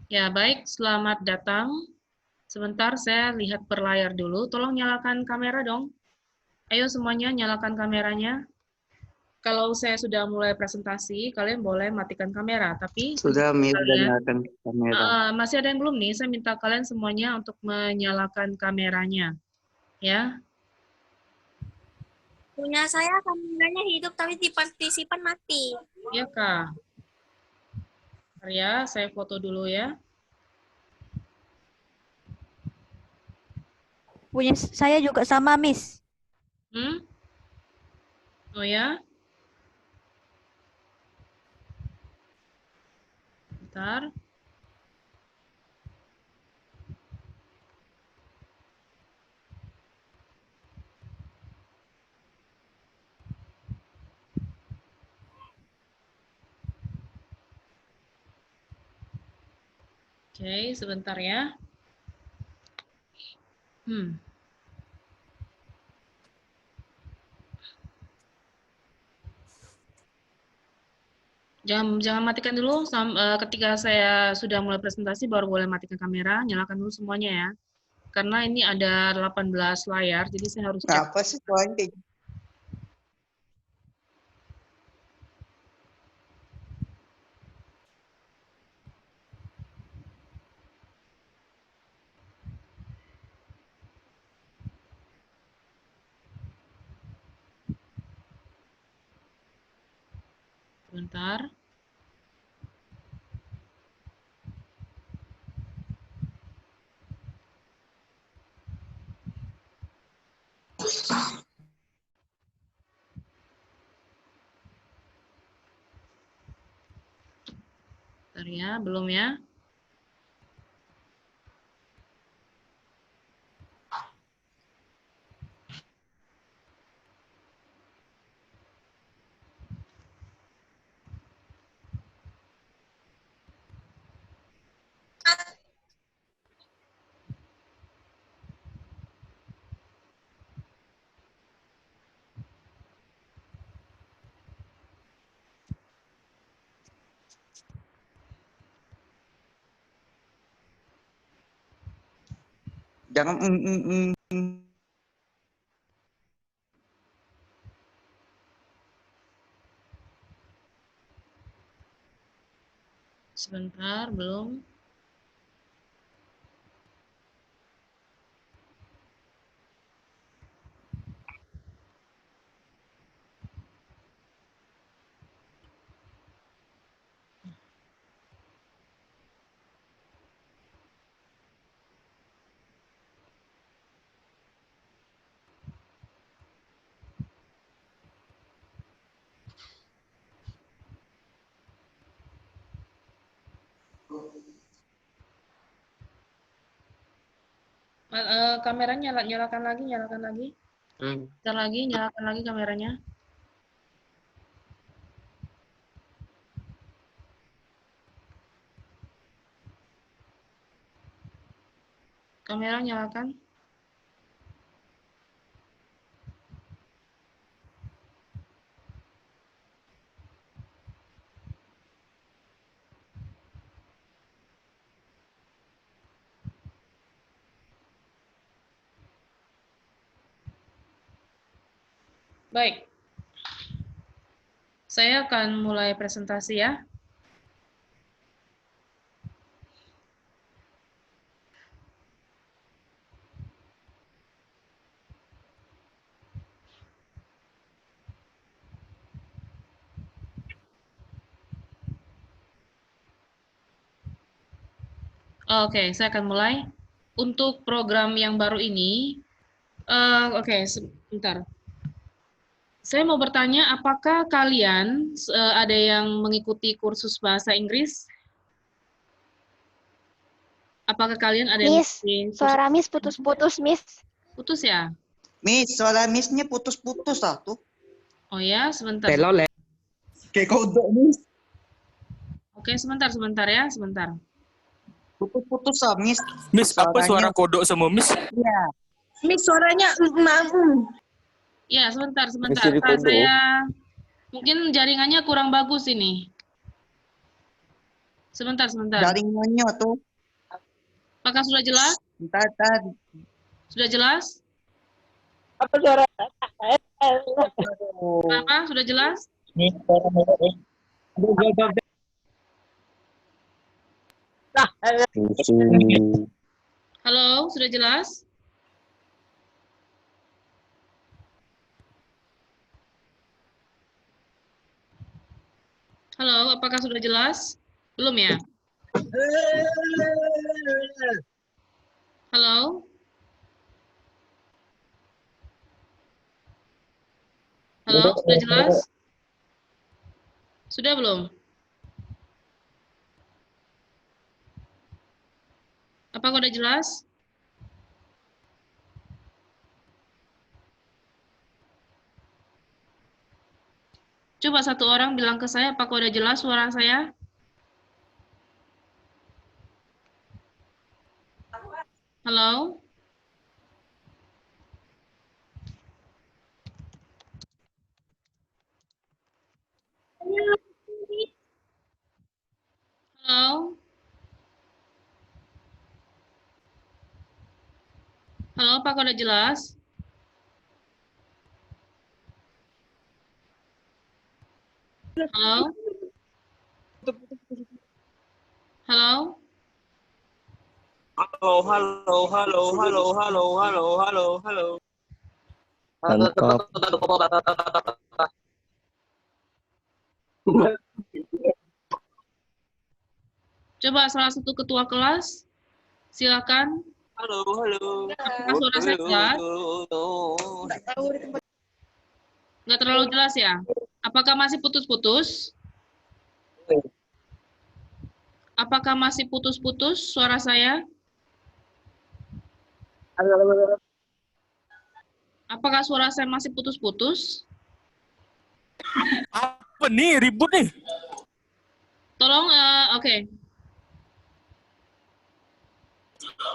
Ya, baik. Selamat datang. Sebentar, saya lihat per layar dulu. Tolong nyalakan kamera dong. Ayo semuanya nyalakan kameranya. Kalau saya sudah mulai presentasi, kalian boleh matikan kamera. Tapi saya Sudah, minta Miss, dan kalian, nyalakan kamera. masih ada yang belum nih. Saya minta kalian semuanya untuk menyalakan kameranya. Ya, Punya saya kameranya hidup tapi di partisipan mati. iya Kak. Bentar ya, saya foto dulu ya. Punya saya juga sama, Miss. Hmm? Oh ya, bentar. Oke, sebentar ya. Hmm. Jangan matikan dulu. Ketika saya sudah mulai presentasi, baru boleh matikan kamera. Nyalakan dulu semuanya ya. Karena ini ada 18 layar, jadi saya harus cek. Apa sih soalnya kayak gitu? Sebentar. Bentar ya, belum ya. Jangan Sebentar, belum. Kameranya nyalakan lagi, nyalakan lagi. Bentar lagi, nyalakan lagi kameranya. Kamera nyalakan. Baik. Saya akan mulai presentasi ya. Oke, saya akan mulai. Untuk program yang baru ini, oke, sebentar. Saya mau bertanya, apakah kalian ada yang mengikuti kursus bahasa Inggris? Apakah kalian ada yang Miss, mengikuti kursus? suara Miss putus-putus, Miss. Putus ya? Miss, soalnya Missnya putus-putus tuh. Oh ya, sebentar. Pelole. Kayak kodok, Miss. Oke, sebentar ya, sebentar. Putus-putus Miss. Miss, apa suara kodok sama Miss? Iya. Miss suaranya Ya, sebentar. Misi Kak, kodok. mungkin jaringannya kurang bagus ini. Sebentar, sebentar. Jaring nyonyo tuh. Apakah sudah jelas? Entar. Sudah jelas? Apa suara? Apa? Sudah jelas? Nih, suara merah nih. Halo, sudah jelas? Halo, apakah sudah jelas? Belum ya? Halo? Halo, sudah jelas? Sudah belum? Apakah udah jelas? Coba satu orang bilang ke saya, apakah udah jelas suara saya? Halo? Halo? Halo, apakah udah jelas? Halo? Halo? Halo, halo, halo, halo, halo, halo, halo, halo. Mantap. Coba salah satu ketua kelas, silakan. Halo, halo. Apakah suara saya jelas? Nggak terlalu jelas ya? Apakah masih putus-putus? Apakah masih putus-putus suara saya? Apakah suara saya masih putus-putus? Apa nih ribut nih? Tolong, oke.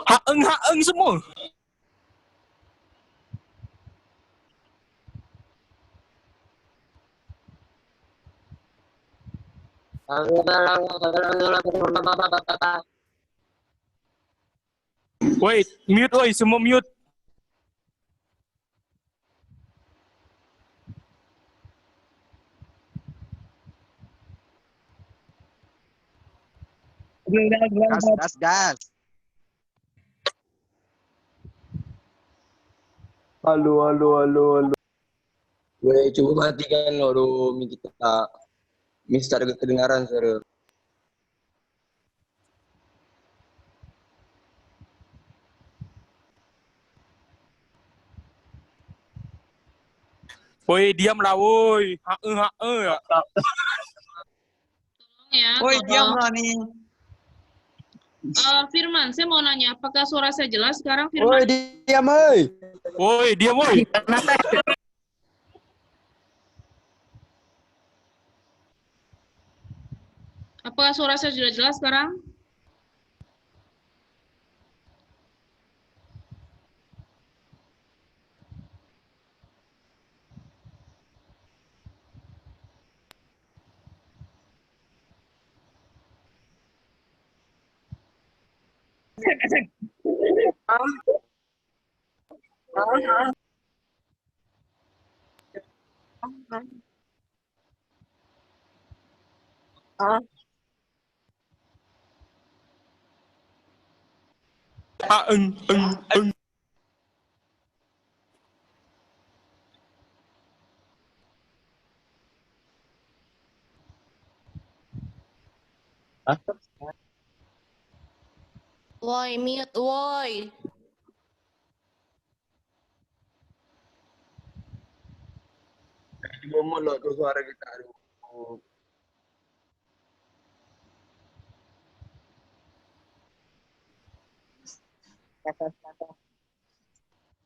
Haeng semua. Wait, mute, woi, semua mute. Gas. Halo. Weh, coba matikan lo dulu kita. Mister kedengaran suara. Woi, diam lah, woi. Haeng ya. Ya, Woi, tolong. diamlah nih. Firman, saya mau nanya, apakah suara saya jelas sekarang, Woi, Firman? diam, woi. Woi, diam, woi. Apakah suara saya sudah jelas sekarang? Haeng. Woi, mute, woi. Di momen lo tuh suara kita. Aduh.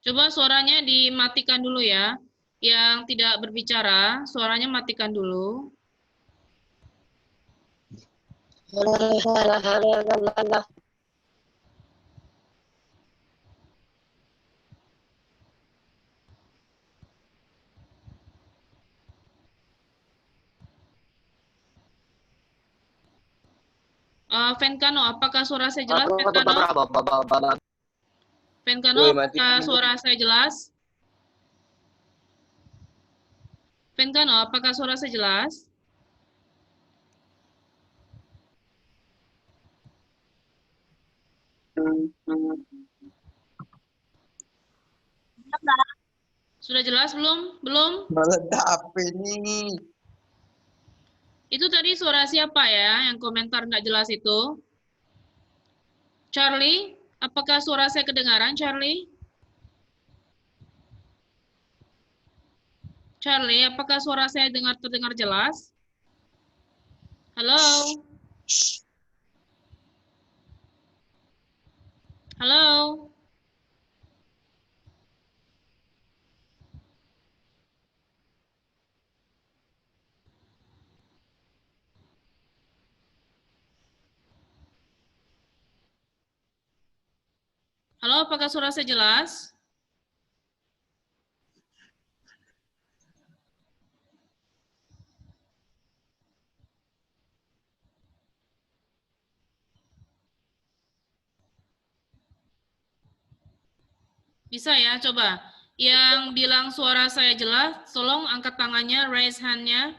Coba suaranya dimatikan dulu ya. Yang tidak berbicara, suaranya matikan dulu. Venkano, apakah suara saya jelas, Venkano? Venkano, Woi, apakah matikan. suara saya jelas? Venkano, apakah suara saya jelas? Sudah jelas belum? Belum? Meledak ini. Itu tadi suara siapa ya yang komentar nggak jelas itu? Charlie, apakah suara saya kedengaran, Charlie? Charlie, apakah suara saya terdengar jelas? Halo? Halo? Halo, apakah suara saya jelas? Bisa ya, coba. Yang bilang suara saya jelas, tolong angkat tangannya, raise hand-nya.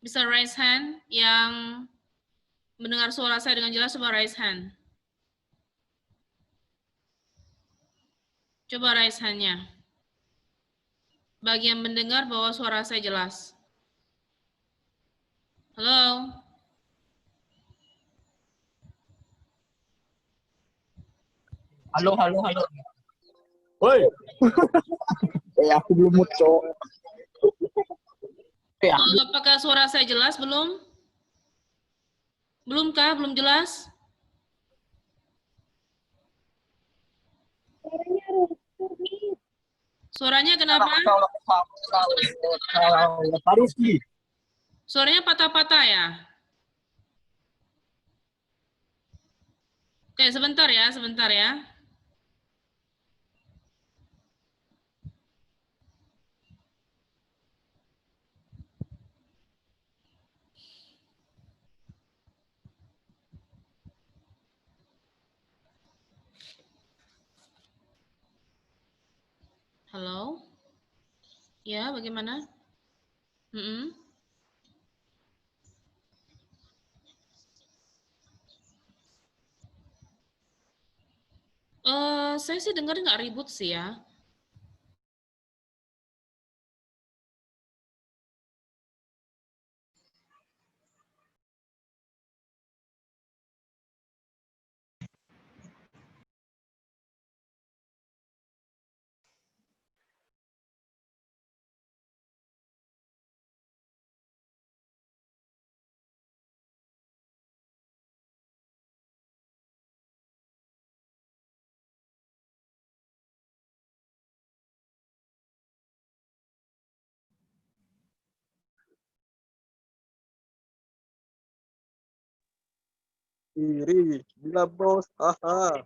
Bisa raise hand. Yang mendengar suara saya dengan jelas, coba raise hand. Coba raise hand-nya. Bagi yang mendengar bahwa suara saya jelas. Halo? Halo, halo, halo. Woi. Aku belum mau cok. Apakah suara saya jelas? Belum? Belumkah? Belum jelas? Suaranya kenapa? Suaranya patah-patah ya? Oke, sebentar ya, sebentar ya. Halo? Ya, bagaimana? Mm-mm. Saya sih dengar nggak ribut sih ya. Iri, bila bos. Haha.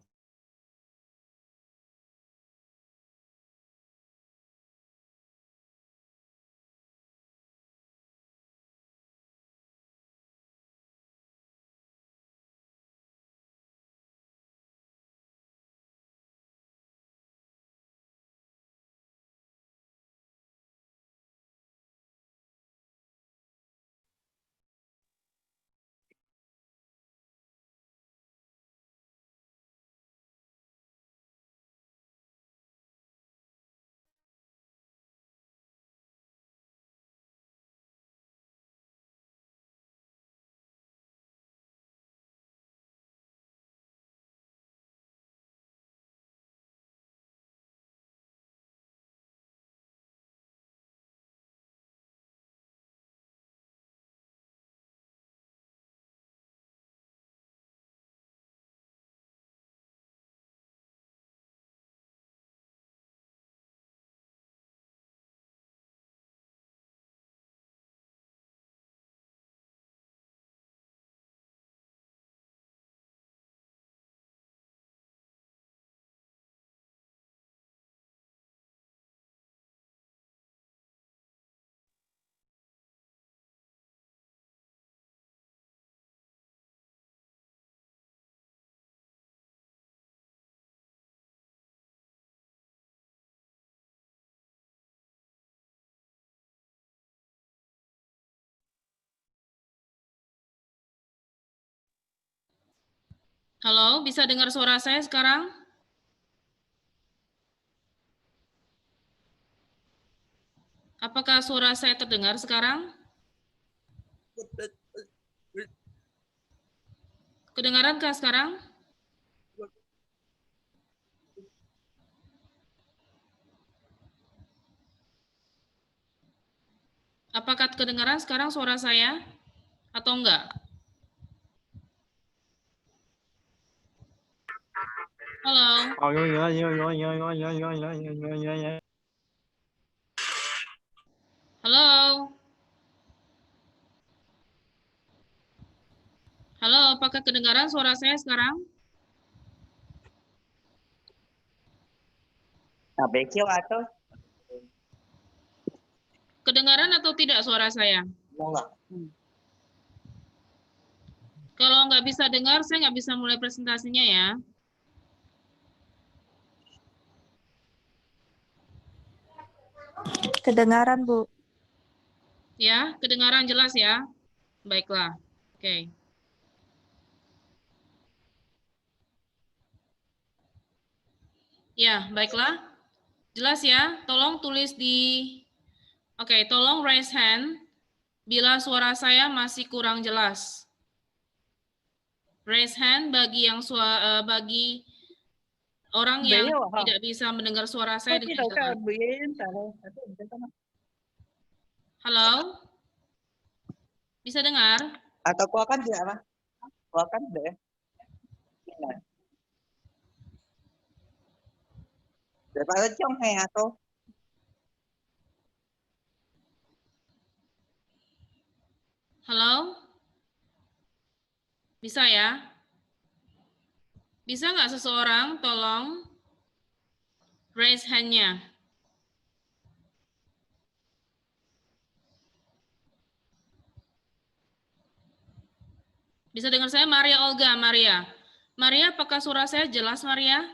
Halo, bisa dengar suara saya sekarang? Apakah suara saya terdengar sekarang? Kedengaran kah sekarang? Apakah kedengaran sekarang suara saya atau enggak? Halo. Halo. Halo, apakah kedengaran suara saya sekarang? Nah, bekil atau Kedengaran atau tidak suara saya? mau nggak? Kalau nggak bisa dengar, saya nggak bisa mulai presentasinya ya. Kedengaran, Bu. Ya, kedengaran jelas ya? Baiklah. Oke. Ya, baiklah. Jelas ya? Tolong tulis di... Oke, tolong raise hand bila suara saya masih kurang jelas. Raise hand bagi yang bagi orang yang tidak bisa mendengar suara saya dengan jelas. Halo? Bisa dengar? Atau gua kan dia apa? Gua kan deh. Daripada trong hè atau Halo? Bisa ya? Bisa nggak seseorang tolong raise hand-nya? Bisa dengar saya? Maria Olga, Maria. Maria, apakah suara saya jelas, Maria?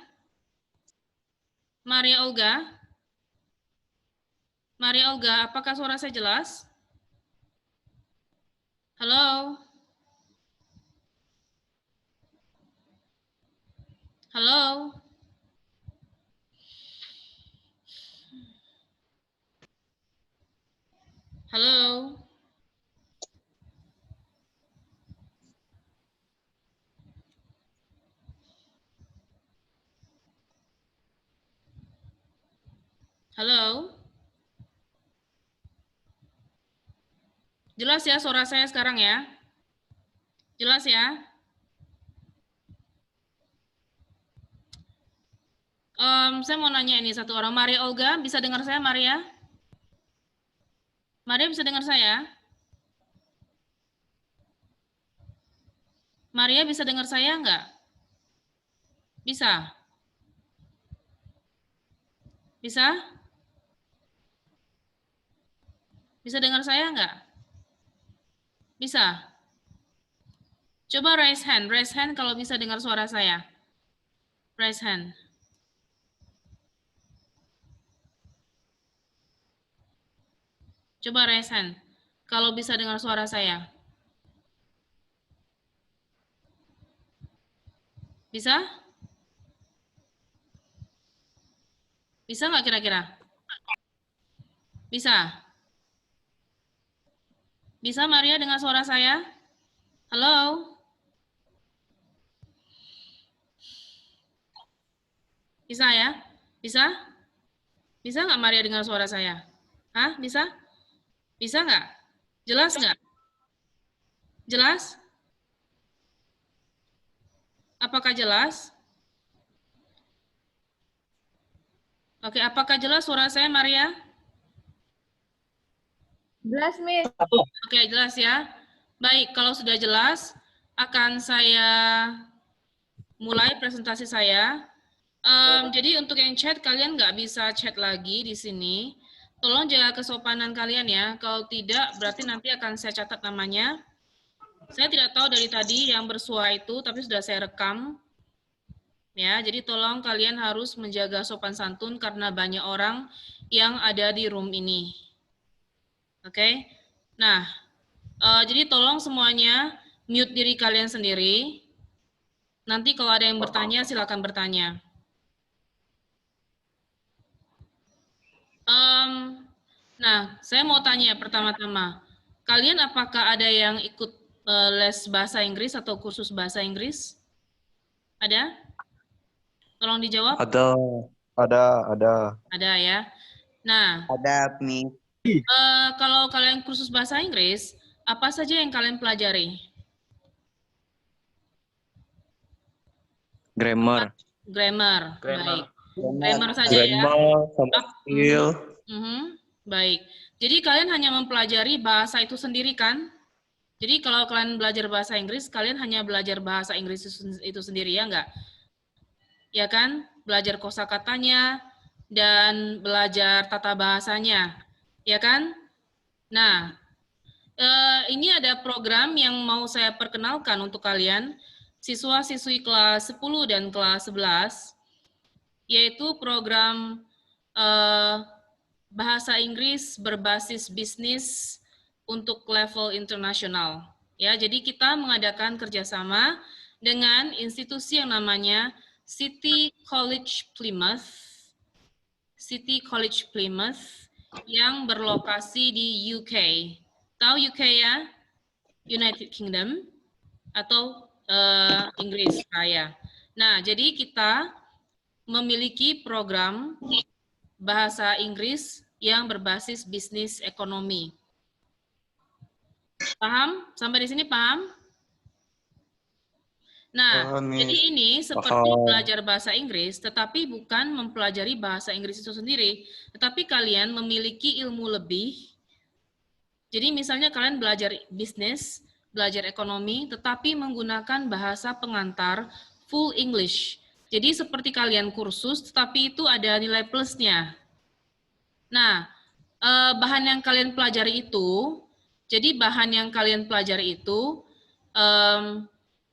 Maria Olga? Maria Olga, apakah suara saya jelas? Halo? Halo? Halo? Halo? Jelas ya suara saya sekarang ya? Jelas ya? Saya mau nanya ini satu orang. Maria Olga, bisa dengar saya, Maria? Maria bisa dengar saya? Maria bisa dengar saya enggak? Bisa? Bisa? Bisa dengar saya enggak? Bisa? Coba raise hand kalau bisa dengar suara saya. Raise hand. Coba raise hand kalau bisa dengar suara saya. Bisa? Bisa nggak kira-kira? Bisa? Bisa Maria dengar suara saya? Halo? Bisa ya? Bisa? Bisa nggak Maria dengar suara saya? Hah? Bisa? Bisa nggak? Jelas nggak? Jelas? Apakah jelas? Oke, apakah jelas suara saya, Maria? Jelas, Miss. Oke, jelas ya. Baik, kalau sudah jelas, akan saya mulai presentasi saya. Jadi untuk yang chat, kalian nggak bisa chat lagi di sini. Tolong jaga kesopanan kalian ya. Kalau tidak, berarti nanti akan saya catat namanya. Saya tidak tahu dari tadi yang bersuara itu, tapi sudah saya rekam. Ya, jadi tolong kalian harus menjaga sopan santun karena banyak orang yang ada di room ini. Oke. Nah, jadi tolong semuanya mute diri kalian sendiri. Nanti kalau ada yang bertanya, silakan bertanya. Nah, saya mau tanya pertama-tama. Kalian apakah ada yang ikut les bahasa Inggris atau kursus bahasa Inggris? Ada? Tolong dijawab. Ada. Ada ya. Nah, Ada Miss. kalau kalian kursus bahasa Inggris, apa saja yang kalian pelajari? Grammar. Grammar. Baik. Grammar saja ya. Grammar sama skill. Baik. Jadi kalian hanya mempelajari bahasa itu sendiri kan? Jadi kalau kalian belajar bahasa Inggris, kalian hanya belajar bahasa Inggris itu sendiri ya enggak? Ya kan? Belajar kosakatanya dan belajar tata bahasanya. Ya kan? Nah, ini ada program yang mau saya perkenalkan untuk kalian, siswa-siswi kelas 10 dan kelas 11, yaitu program bahasa Inggris berbasis bisnis untuk level internasional. Ya, jadi kita mengadakan kerjasama dengan institusi yang namanya City College Plymouth, yang berlokasi di UK. Tahu UK ya? United Kingdom atau Inggris Raya. Nah, jadi kita memiliki program bahasa Inggris yang berbasis bisnis ekonomi. Paham? Sampai di sini paham? Nah, jadi ini seperti belajar bahasa Inggris, tetapi bukan mempelajari bahasa Inggris itu sendiri, tetapi kalian memiliki ilmu lebih. Jadi misalnya kalian belajar bisnis, belajar ekonomi, tetapi menggunakan bahasa pengantar full English. Jadi seperti kalian kursus, tetapi itu ada nilai plusnya. Nah, bahan yang kalian pelajari itu, jadi bahan yang kalian pelajari itu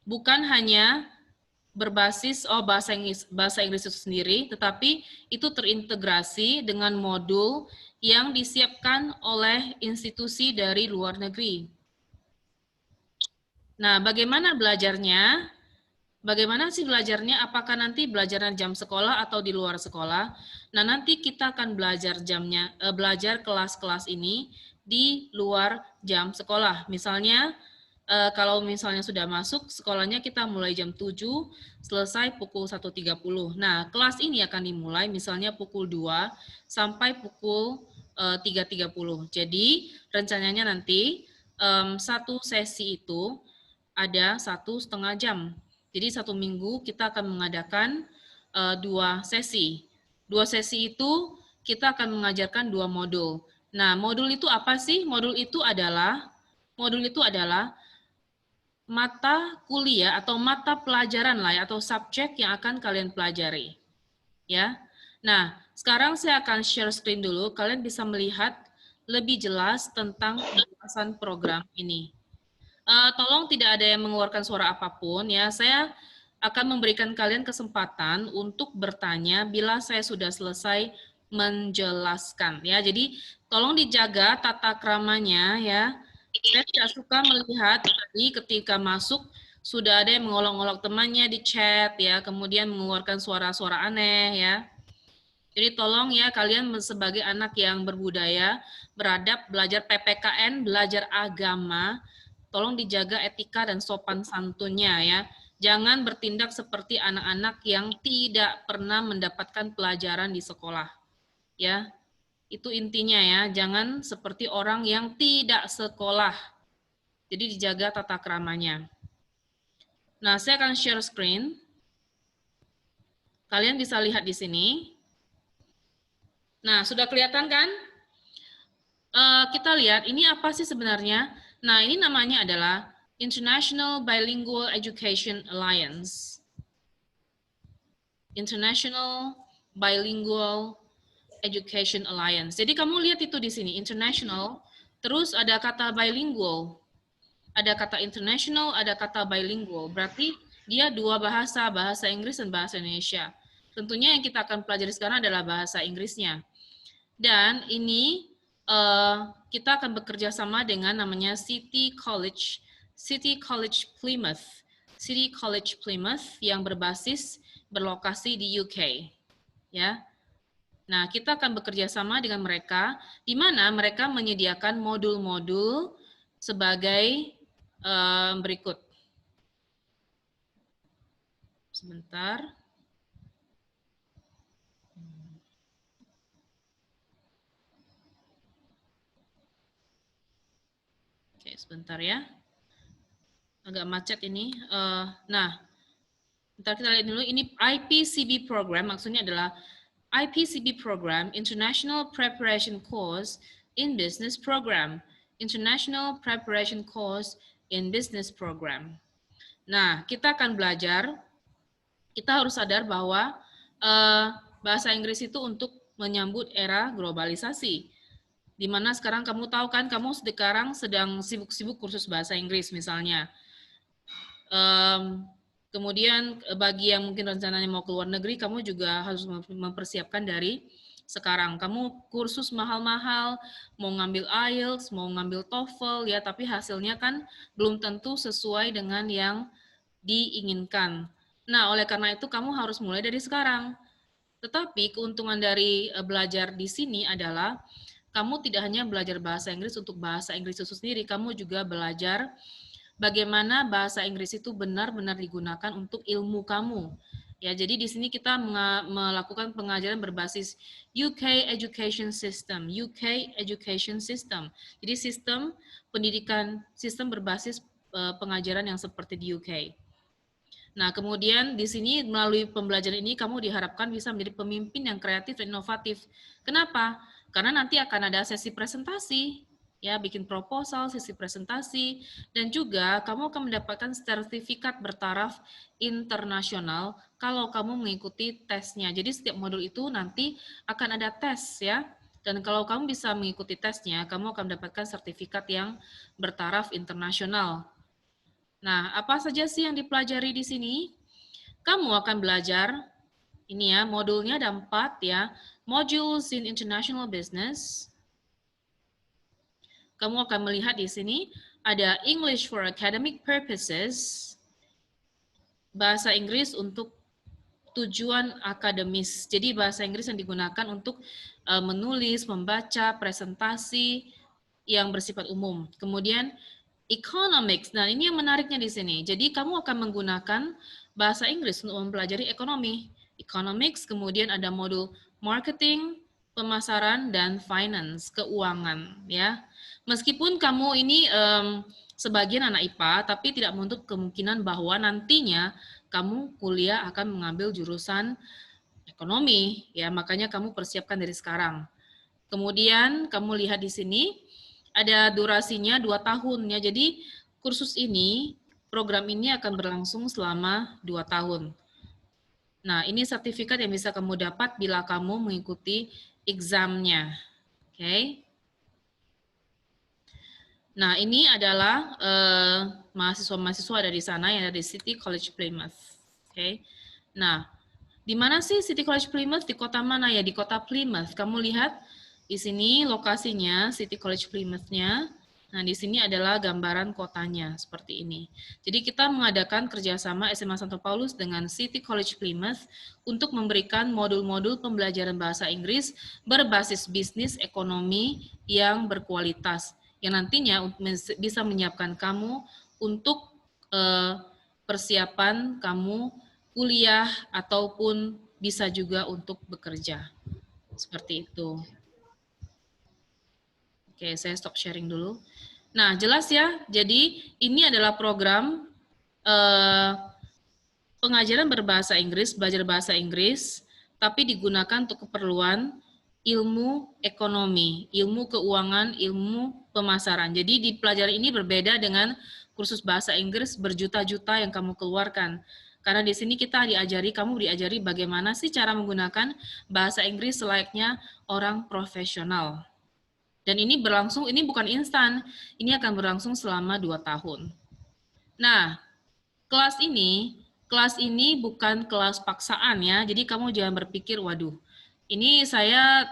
bukan hanya berbasis bahasa Inggris itu sendiri, tetapi itu terintegrasi dengan modul yang disiapkan oleh institusi dari luar negeri. Nah, bagaimana belajarnya? Bagaimana sih belajarnya? Apakah nanti belajarnya jam sekolah atau di luar sekolah? Nah, nanti kita akan belajar belajar kelas-kelas ini di luar jam sekolah. Misalnya, kalau misalnya sudah masuk, sekolahnya kita mulai jam 7, selesai pukul 1.30. Nah, kelas ini akan dimulai misalnya pukul 2 sampai pukul 3.30. Jadi, rencananya nanti satu sesi itu ada 1,5 jam. Jadi 1 minggu kita akan mengadakan 2 sesi. 2 sesi itu kita akan mengajarkan 2 modul. Nah, modul itu apa sih? Modul itu adalah mata kuliah atau mata pelajaran lah ya, atau subjek yang akan kalian pelajari. Ya. Nah, sekarang saya akan share screen dulu. Kalian bisa melihat lebih jelas tentang pembahasan program ini. Tolong tidak ada yang mengeluarkan suara apapun ya. Saya akan memberikan kalian kesempatan untuk bertanya bila saya sudah selesai menjelaskan ya. Jadi tolong dijaga tata kramanya ya. Saya tidak suka melihat tadi ketika masuk sudah ada yang mengolok-olok temannya di chat ya, kemudian mengeluarkan suara-suara aneh ya. Jadi tolong ya kalian sebagai anak yang berbudaya, beradab, belajar PPKN, belajar agama, tolong dijaga etika dan sopan santunnya ya. Jangan bertindak seperti anak-anak yang tidak pernah mendapatkan pelajaran di sekolah. Ya. Itu intinya ya, jangan seperti orang yang tidak sekolah. Jadi dijaga tata keramanya. Nah, saya akan share screen. Kalian bisa lihat di sini. Nah, sudah kelihatan kan? Kita lihat, ini apa sih sebenarnya? Nah, ini namanya adalah International Bilingual Education Alliance. International Bilingual Education Alliance. Jadi kamu lihat itu di sini, international, terus ada kata bilingual. Ada kata international, ada kata bilingual. Berarti dia 2 bahasa, bahasa Inggris dan bahasa Indonesia. Tentunya yang kita akan pelajari sekarang adalah bahasa Inggrisnya. Dan ini kita akan bekerja sama dengan namanya City College Plymouth. City College Plymouth yang berlokasi di UK. Ya. Nah, kita akan bekerja sama dengan mereka, di mana mereka menyediakan modul-modul sebagai berikut. Sebentar. Oke, sebentar ya. Agak macet ini. Nah, bentar kita lihat dulu. Ini IPCB program, maksudnya adalah IPCB program, International Preparation Course in Business Program. International Preparation Course in Business Program. Nah, kita akan belajar, kita harus sadar bahwa bahasa Inggris itu untuk menyambut era globalisasi. Di mana sekarang kamu tahu kan, kamu sekarang sedang sibuk-sibuk kursus bahasa Inggris misalnya. Kemudian bagi yang mungkin rencananya mau ke luar negeri, kamu juga harus mempersiapkan dari sekarang. Kamu kursus mahal-mahal, mau ngambil IELTS, mau ngambil TOEFL, ya, tapi hasilnya kan belum tentu sesuai dengan yang diinginkan. Nah, oleh karena itu kamu harus mulai dari sekarang. Tetapi keuntungan dari belajar di sini adalah kamu tidak hanya belajar bahasa Inggris untuk bahasa Inggris itu sendiri, kamu juga belajar bagaimana bahasa Inggris itu benar-benar digunakan untuk ilmu kamu. Ya, jadi di sini kita melakukan pengajaran berbasis UK Education System, UK Education System. Jadi sistem pendidikan, sistem berbasis pengajaran yang seperti di UK. Nah, kemudian di sini melalui pembelajaran ini kamu diharapkan bisa menjadi pemimpin yang kreatif dan inovatif. Kenapa? Karena nanti akan ada sesi presentasi, ya, bikin proposal, sesi presentasi, dan juga kamu akan mendapatkan sertifikat bertaraf internasional kalau kamu mengikuti tesnya. Jadi setiap modul itu nanti akan ada tes, ya. Dan kalau kamu bisa mengikuti tesnya, kamu akan mendapatkan sertifikat yang bertaraf internasional. Nah, apa saja sih yang dipelajari di sini? Kamu akan belajar, ini ya, modulnya ada 4 ya, Modules in International Business. Kamu akan melihat di sini ada English for Academic Purposes, bahasa Inggris untuk tujuan akademis. Jadi bahasa Inggris yang digunakan untuk menulis, membaca, presentasi yang bersifat umum. Kemudian Economics. Nah, ini yang menariknya di sini. Jadi kamu akan menggunakan bahasa Inggris untuk mempelajari ekonomi. Economics, kemudian ada modul marketing, pemasaran, dan finance, keuangan, ya. Meskipun kamu ini sebagian anak IPA, tapi tidak menutup kemungkinan bahwa nantinya kamu kuliah akan mengambil jurusan ekonomi, ya. Makanya kamu persiapkan dari sekarang. Kemudian kamu lihat di sini ada durasinya 2 tahun, ya. Jadi kursus ini, program ini akan berlangsung selama 2 tahun. Nah, ini sertifikat yang bisa kamu dapat bila kamu mengikuti examnya. Oke. Nah, ini adalah mahasiswa-mahasiswa ada di sana yang ada di City College Plymouth. Oke. Nah, di mana sih City College Plymouth? Di kota mana ya? Di kota Plymouth. Kamu lihat di sini lokasinya, City College Plymouth-nya. Nah, di sini adalah gambaran kotanya, seperti ini. Jadi kita mengadakan kerjasama SMA Santo Paulus dengan City College Plymouth untuk memberikan modul-modul pembelajaran bahasa Inggris berbasis bisnis ekonomi yang berkualitas, yang nantinya bisa menyiapkan kamu untuk persiapan kamu kuliah ataupun bisa juga untuk bekerja. Seperti itu. Oke, saya stop sharing dulu. Nah, jelas ya. Jadi ini adalah program pengajaran berbahasa Inggris, belajar bahasa Inggris, tapi digunakan untuk keperluan ilmu ekonomi, ilmu keuangan, ilmu pemasaran. Jadi di pelajaran ini berbeda dengan kursus bahasa Inggris berjuta-juta yang kamu keluarkan. Karena di sini kita kamu diajari bagaimana sih cara menggunakan bahasa Inggris selayaknya orang profesional. Dan ini berlangsung, ini bukan instan, ini akan berlangsung selama 2 tahun. Nah, kelas ini bukan kelas paksaan ya, jadi kamu jangan berpikir, waduh, ini saya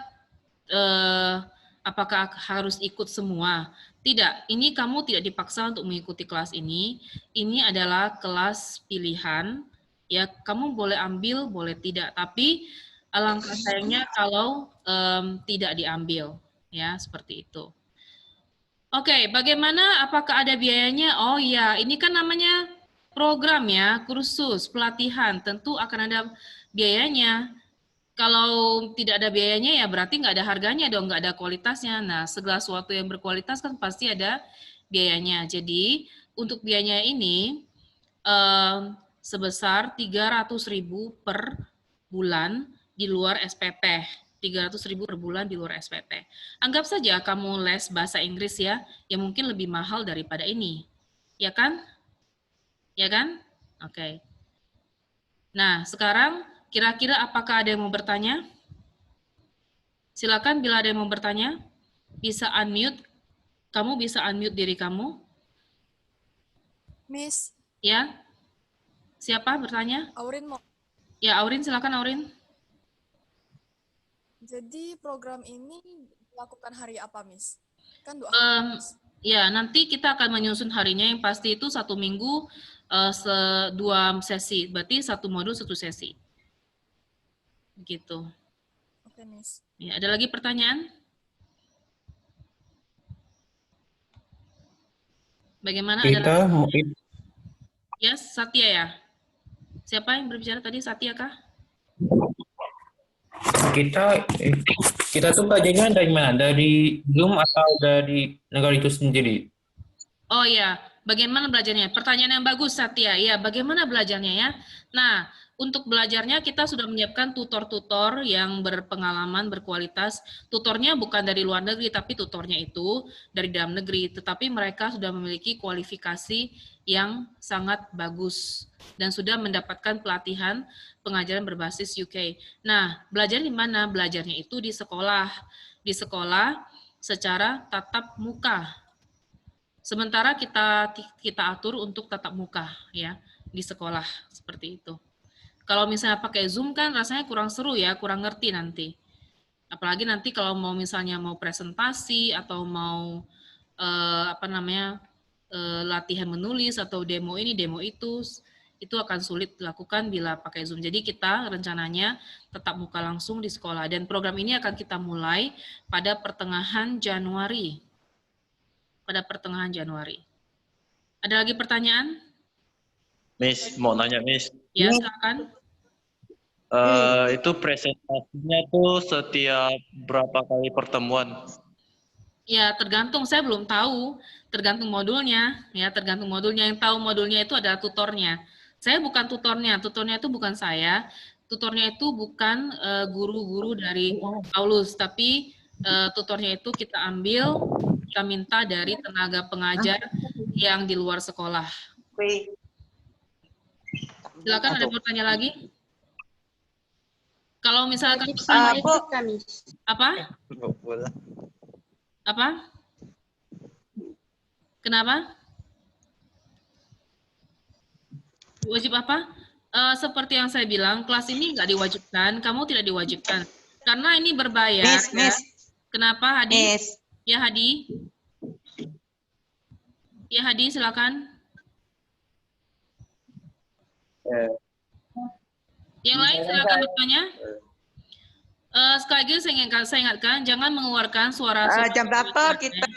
Apakah harus ikut semua? Tidak, ini kamu tidak dipaksa untuk mengikuti kelas ini. Ini adalah kelas pilihan. Ya, kamu boleh ambil, boleh tidak. Tapi alangkah sayangnya kalau tidak diambil. Ya, seperti itu. Oke, bagaimana? Apakah ada biayanya? Oh iya, ini kan namanya program ya, kursus, pelatihan. Tentu akan ada biayanya. Kalau tidak ada biayanya ya berarti nggak ada harganya dong, nggak ada kualitasnya. Nah, segala sesuatu yang berkualitas kan pasti ada biayanya. Jadi untuk biayanya ini sebesar 300.000 per bulan di luar SPP. 300.000 per bulan di luar SPP. Anggap saja kamu les bahasa Inggris ya, yang mungkin lebih mahal daripada ini. Ya kan? Ya kan? Oke. Nah, sekarang kira-kira apakah ada yang mau bertanya? Silakan bila ada yang mau bertanya. Bisa unmute. Kamu bisa unmute diri kamu. Miss, Ya. Siapa bertanya? Aurin mau. Ya, Aurin, silakan Aurin. Jadi program ini dilakukan hari apa, Miss? Kan 2 Em, hari. Miss. Ya, nanti kita akan menyusun harinya. Yang pasti itu 1 minggu 2 sesi. Berarti 1 modul 1 sesi. Begitu. Oke, Miss. Ya, ada lagi pertanyaan? Bagaimana? Ada lagi? Yes, Satya ya? Siapa yang berbicara tadi? Satya kah? Kita tuh belajarnya dari mana? Dari Zoom atau dari negara itu sendiri? Oh ya, bagaimana belajarnya? Pertanyaan yang bagus, Satya. Ya, bagaimana belajarnya ya? Nah, untuk belajarnya kita sudah menyiapkan tutor-tutor yang berpengalaman, berkualitas. Tutornya bukan dari luar negeri, tapi tutornya itu dari dalam negeri. Tetapi mereka sudah memiliki kualifikasi yang sangat bagus dan sudah mendapatkan pelatihan pengajaran berbasis UK. Nah, belajar di mana? Belajarnya itu di sekolah. Di sekolah secara tatap muka. Sementara kita atur untuk tatap muka ya di sekolah seperti itu. Kalau misalnya pakai Zoom kan rasanya kurang seru ya, kurang ngerti nanti. Apalagi nanti kalau mau misalnya mau presentasi atau mau latihan menulis atau demo ini, demo itu akan sulit dilakukan bila pakai Zoom. Jadi kita rencananya tatap muka langsung di sekolah dan program ini akan kita mulai pada pertengahan Januari. Pada pertengahan Januari. Ada lagi pertanyaan? Miss, mau nanya Miss. Ya, silakan. Itu presentasinya tuh setiap berapa kali pertemuan? Ya, tergantung. Saya belum tahu. Tergantung modulnya. Ya, tergantung modulnya. Yang tahu modulnya itu adalah tutornya. Saya bukan tutornya. Tutornya itu bukan saya. Tutornya itu bukan guru-guru dari Paulus, tapi tutornya itu kita ambil, kita minta dari tenaga pengajar yang di luar sekolah. Silakan, ada bertanya lagi? Kalau misalkan apa? Apa? Kenapa? Wajib apa? Seperti yang saya bilang, kelas ini nggak diwajibkan, kamu tidak diwajibkan. Karena ini berbayar. Miss. Kenapa, Hadi? Miss. Ya, Hadi. Ya, Hadi, silakan. Yang lain silakan bertanya. Sekali lagi saya ingatkan, jangan mengeluarkan suara. Jam berapa kita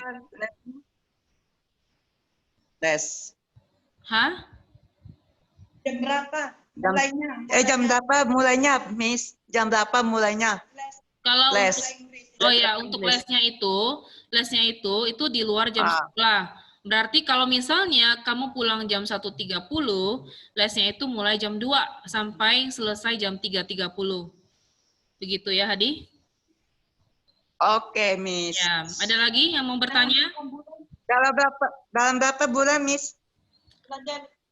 les? Hah? Jam berapa mulainya? Jam berapa mulainya, Miss? Jam berapa mulainya? Kalau Les. oh ya, untuk lesnya itu di luar jam sekolah. Berarti kalau misalnya kamu pulang jam 1.30, lesnya itu mulai jam 2 sampai selesai jam 3.30. Begitu ya, Hadi? Oke, Miss. Ya, ada lagi yang mau bertanya? Dalam berapa bulan, Miss?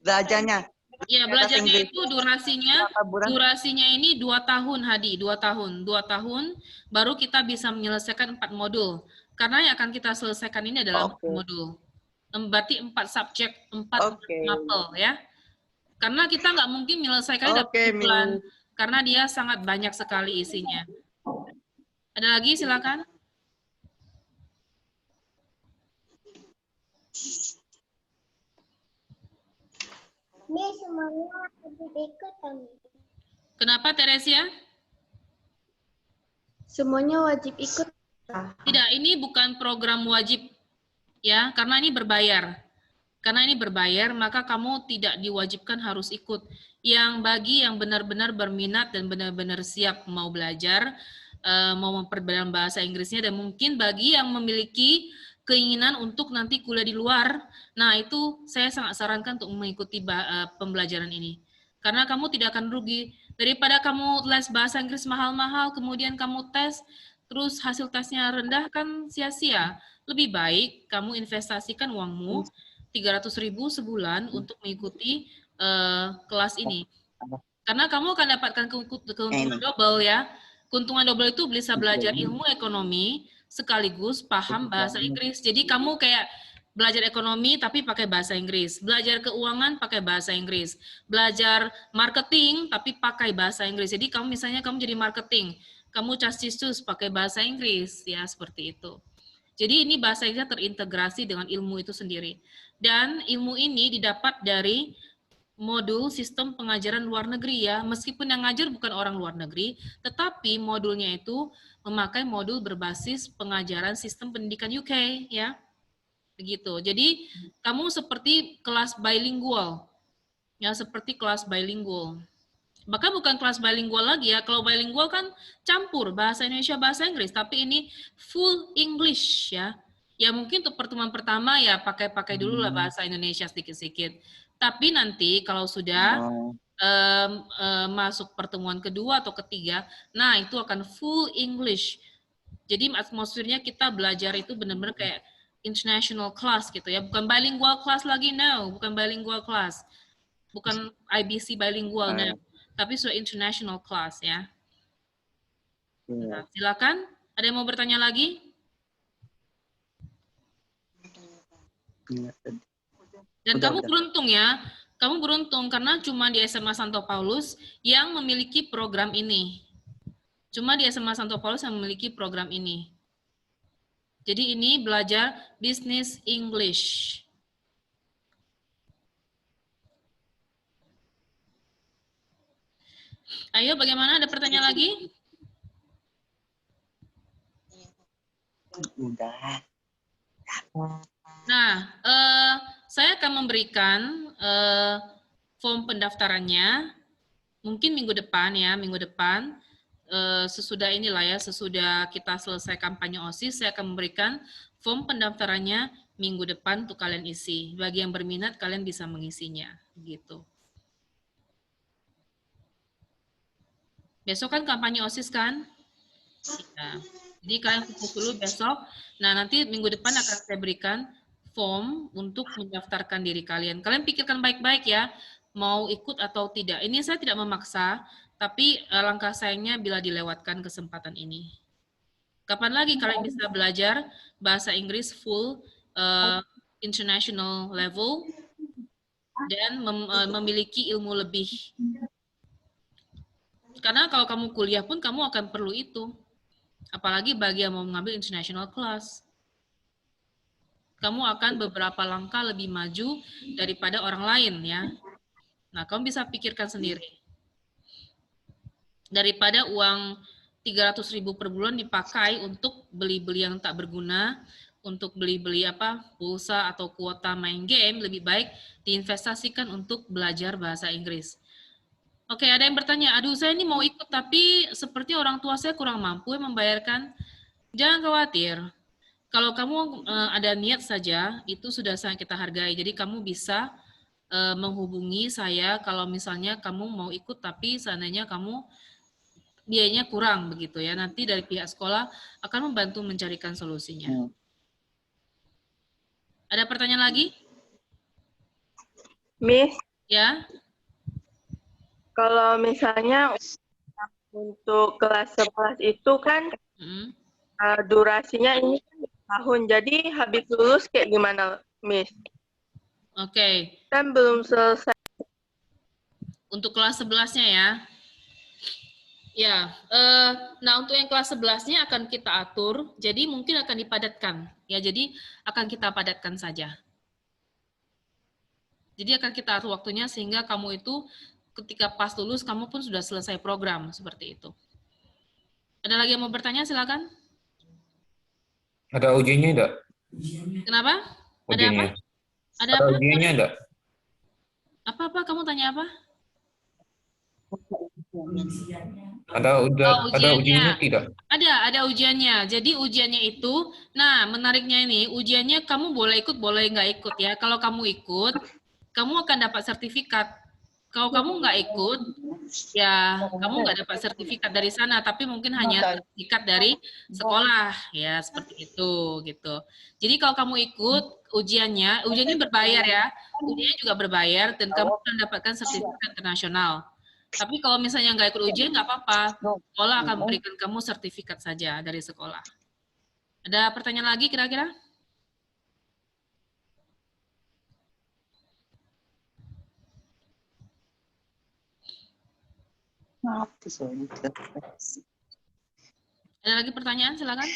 Belajarnya. Ya, belajarnya itu durasinya ini 2 tahun, Hadi, 2 tahun. 2 tahun baru kita bisa menyelesaikan 4 modul. Karena yang akan kita selesaikan ini adalah 4 modul. Berarti 4 subjek, 4 mapel ya. Karena kita nggak mungkin menyelesaikan dalam 1 bulan. Karena dia sangat banyak sekali isinya. Ada lagi, silakan. semuanya wajib ikut, Kenapa, Teresia? Semuanya wajib ikut. Tidak, ini bukan program wajib, ya, karena ini berbayar. Karena ini berbayar, maka kamu tidak diwajibkan harus ikut. Yang bagi yang benar-benar berminat dan benar-benar siap mau belajar, mau memperdalam bahasa Inggrisnya, dan mungkin bagi yang memiliki keinginan untuk nanti kuliah di luar, nah itu saya sangat sarankan untuk mengikuti pembelajaran ini. Karena kamu tidak akan rugi. Daripada kamu les bahasa Inggris mahal-mahal, kemudian kamu tes, terus hasil tesnya rendah, kan sia-sia. Lebih baik kamu investasikan uangmu 300.000 sebulan untuk mengikuti kelas ini. Karena kamu akan dapatkan keuntungan double ya. Keuntungan double itu bisa belajar ilmu ekonomi sekaligus paham bahasa Inggris. Jadi kamu kayak belajar ekonomi tapi pakai bahasa Inggris. Belajar keuangan pakai bahasa Inggris. Belajar marketing tapi pakai bahasa Inggris. Jadi kamu misalnya kamu jadi marketing, kamu castistus pakai bahasa Inggris ya, seperti itu. Jadi ini bahasa Inggrisnya terintegrasi dengan ilmu itu sendiri. Dan ilmu ini didapat dari modul sistem pengajaran luar negeri ya. Meskipun yang ngajar bukan orang luar negeri, tetapi modulnya itu memakai modul berbasis pengajaran sistem pendidikan UK ya. Begitu. Jadi kamu seperti kelas bilingual. Ya, seperti kelas bilingual. Bahkan bukan kelas bilingual lagi ya. Kalau bilingual kan campur bahasa Indonesia, bahasa Inggris. Tapi ini full English ya. Ya mungkin untuk pertemuan pertama ya pakai dulu lah bahasa Indonesia sedikit-sedikit. Tapi nanti kalau sudah masuk pertemuan kedua atau ketiga, nah itu akan full English. Jadi atmosfernya kita belajar itu benar-benar kayak international class gitu ya. Bukan bilingual class lagi, no. Bukan bilingual class. Bukan IBC bilingual, no. Tapi sudah international class ya. Nah, silakan. Ada yang mau bertanya lagi? Dan kamu beruntung ya. Kamu beruntung karena cuma di SMA Santo Paulus yang memiliki program ini. Cuma di SMA Santo Paulus yang memiliki program ini. Jadi ini belajar Business English. Ayo, bagaimana? Ada pertanyaan lagi? Udah. Nah, saya akan memberikan form pendaftarannya mungkin minggu depan ya, minggu depan. Sesudah inilah ya, sesudah kita selesai kampanye OSIS, saya akan memberikan form pendaftarannya minggu depan untuk kalian isi. Bagi yang berminat, kalian bisa mengisinya. Gitu. Besok kan kampanye OSIS kan? Ya. Jadi kalian fokus dulu besok. Nah, nanti minggu depan akan saya berikan form untuk mendaftarkan diri kalian. Kalian pikirkan baik-baik ya, mau ikut atau tidak. Ini saya tidak memaksa, tapi langkah sayangnya bila dilewatkan kesempatan ini. Kapan lagi kalian bisa belajar bahasa Inggris full international level dan memiliki ilmu lebih? Karena kalau kamu kuliah pun kamu akan perlu itu. Apalagi bagi yang mau mengambil international class. Kamu akan beberapa langkah lebih maju daripada orang lain ya. Nah, kamu bisa pikirkan sendiri. Daripada uang 300.000 per bulan dipakai untuk beli-beli yang tak berguna, untuk beli-beli pulsa atau kuota main game, lebih baik diinvestasikan untuk belajar bahasa Inggris. Oke, ada yang bertanya, aduh saya ini mau ikut tapi seperti orang tua saya kurang mampu membayarkan. Jangan khawatir. Kalau kamu ada niat saja, itu sudah sangat kita hargai. Jadi kamu bisa menghubungi saya kalau misalnya kamu mau ikut tapi seandainya kamu biayanya kurang begitu ya. Nanti dari pihak sekolah akan membantu mencarikan solusinya. Ada pertanyaan lagi? Miss, Ya. kalau misalnya untuk kelas 11 itu kan durasinya ini tahun, jadi habis lulus kayak gimana, Miss? Oke. Kan belum selesai. Untuk kelas 11-nya ya. Ya, nah untuk yang kelas 11-nya akan kita atur, jadi mungkin akan dipadatkan. Ya, jadi akan kita padatkan saja. Jadi akan kita atur waktunya sehingga kamu itu ketika pas lulus kamu pun sudah selesai program seperti itu. Ada lagi yang mau bertanya? Silakan. Ada ujiannya enggak? Kenapa? Ada apa? Ujiannya. Ada Ada apa? ujiannya enggak? Apa? Kamu tanya apa? Ada Oh, ujiannya tidak? Ada ujiannya. Jadi ujiannya itu, nah menariknya ini, ujiannya kamu boleh ikut, boleh nggak ikut ya. Kalau kamu ikut, kamu akan dapat sertifikat. Kalau kamu nggak ikut, ya kamu nggak dapat sertifikat dari sana, tapi mungkin hanya sertifikat dari sekolah, ya seperti itu gitu. Jadi kalau kamu ikut ujiannya berbayar ya, ujiannya juga berbayar dan kamu akan mendapatkan sertifikat internasional. Tapi kalau misalnya nggak ikut ujian nggak apa-apa, sekolah akan memberikan kamu sertifikat saja dari sekolah. Ada pertanyaan lagi kira-kira? Ada lagi pertanyaan? Silakan.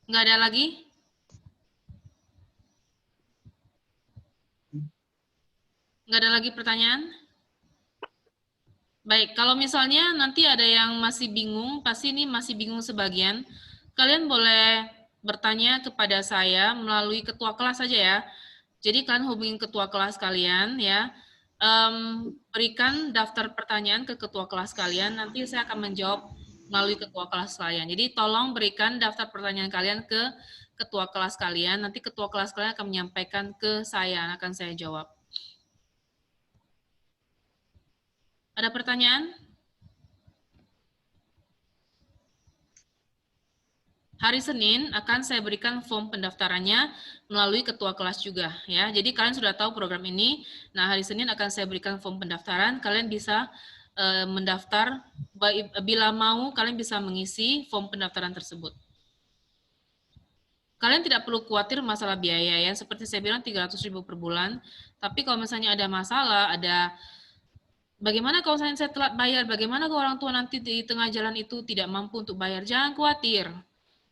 Nggak ada lagi? Nggak ada lagi pertanyaan? Baik, kalau misalnya nanti ada yang masih bingung, pasti ini masih bingung sebagian, kalian boleh bertanya kepada saya melalui ketua kelas saja ya. Jadi kalian hubungin ketua kelas kalian ya, berikan daftar pertanyaan ke ketua kelas kalian, nanti saya akan menjawab melalui ketua kelas kalian. Jadi tolong berikan daftar pertanyaan kalian ke ketua kelas kalian, nanti ketua kelas kalian akan menyampaikan ke saya, akan saya jawab. Ada pertanyaan? Hari Senin akan saya berikan form pendaftarannya melalui ketua kelas juga ya. Jadi kalian sudah tahu program ini. Nah, hari Senin akan saya berikan form pendaftaran. Kalian bisa mendaftar, bila mau kalian bisa mengisi form pendaftaran tersebut. Kalian tidak perlu khawatir masalah biaya ya. Seperti saya bilang 300.000 per bulan. Tapi kalau misalnya ada masalah, bagaimana kalau saya telat bayar? Bagaimana kalau orang tua nanti di tengah jalan itu tidak mampu untuk bayar? Jangan khawatir.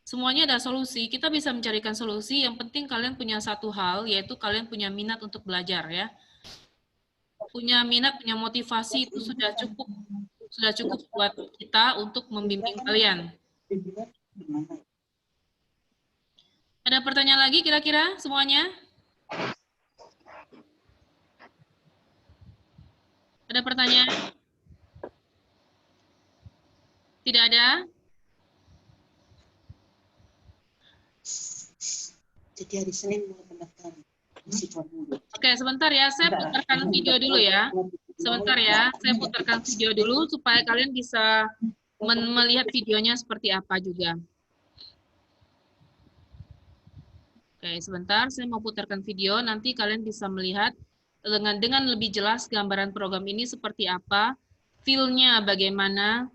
Semuanya ada solusi. Kita bisa mencarikan solusi. Yang penting kalian punya satu hal, yaitu kalian punya minat untuk belajar ya. Punya minat, punya motivasi itu sudah cukup buat kita untuk membimbing kalian. Ada pertanyaan lagi kira-kira semuanya? Ada pertanyaan? Tidak ada? Jadi hari Senin mulai pendaftaran. Oke, sebentar ya. Saya putarkan video dulu ya. Sebentar ya. Saya putarkan video dulu supaya kalian bisa melihat videonya seperti apa juga. Oke, sebentar. Saya mau putarkan video. Nanti kalian bisa melihat dengan lebih jelas gambaran program ini seperti apa, feel-nya bagaimana.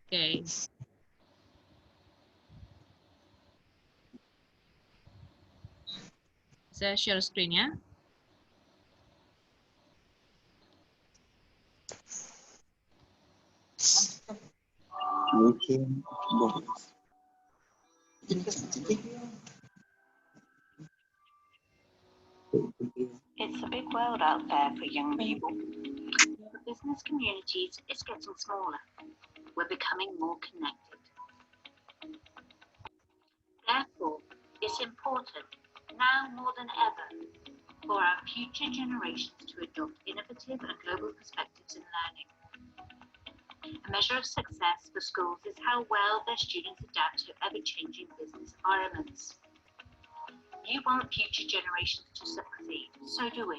Oke. Saya share screen ya. It's a big world out there for young people. The business community is getting smaller. We're becoming more connected. Therefore, it's important, now more than ever, for our future generations to adopt innovative and global perspectives in learning. A measure of success for schools is how well their students adapt to ever-changing business environments. You want future generations to succeed, so do we.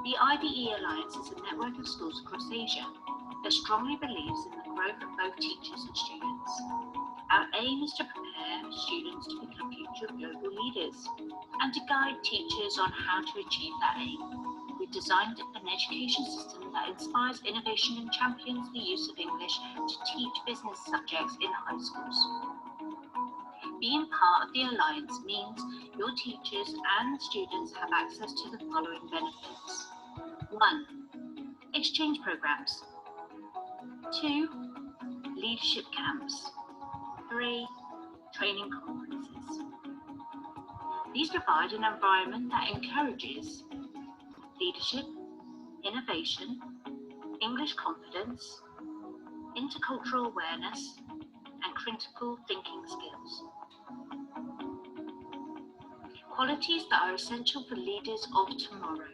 The IDE Alliance is a network of schools across Asia that strongly believes in the growth of both teachers and students. Our aim is to prepare students to become future global leaders and to guide teachers on how to achieve that aim. We've designed an education system that inspires innovation and champions the use of English to teach business subjects in high schools. Being part of the Alliance means your teachers and students have access to the following benefits. 1. Exchange programs. 2. Leadership camps. 3. Training conferences. These provide an environment that encourages leadership, innovation, English confidence, intercultural awareness, and critical thinking skills. Qualities that are essential for leaders of tomorrow.